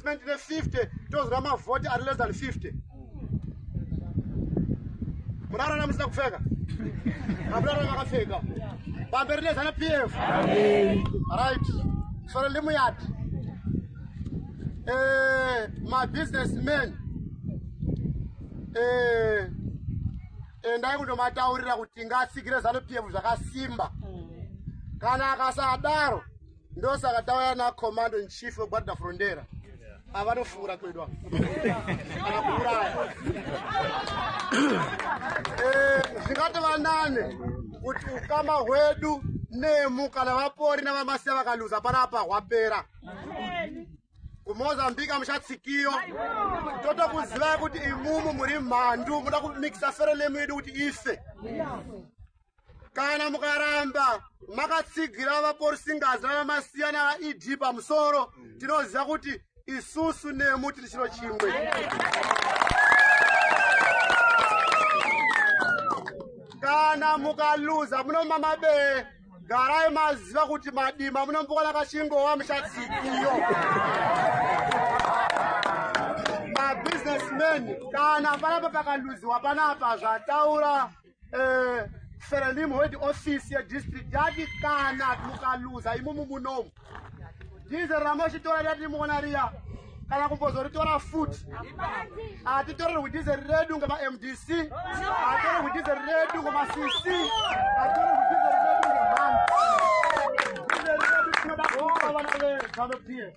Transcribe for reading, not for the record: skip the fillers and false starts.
investment in 50, those Rama vote are less than 50. Murara msina kufeka. Murara makafeka. Bamberle Zanu-PF. Right. So limu yat. My businessmen. Ndai kundomataurira kuti ngasikire Zanu-PF zvakasimba. Kana akasadaro ndosaka tauya na command in chief wegwadda frondera. Avanofura kwedwa. Anakuraya. Zvingati vanane kuti ukama hwedu nemu kana vapori navamasiya vakaluza panapa hwapera. YeMozambique mushatsikiyo. Toto kuziva kuti imumu muri mhandu muda kumixa fere lemu yedu kuti ife. Kana mukaramba makatsigira vaporisi ngazi navamasiya navaED pamusoro tinoziva kuti isusu nemu tiri chiro chimwe. Kana mukaluza munomamabe garai maziva kuti madima munombukana kachingowa mushatsikiyo. Businessmen kana panapa pakaluziwa panapa zvataura Ferelimu head office ya district yati kana mukaluza imumu munomu. Dize ramoshi tora yati muona ria kana kumbozoritora foot. Atitora widize redu ngama MDC, atitora widize redu ngama CC, atitora widize redu ngama Dize redu ngama Zanu-PF.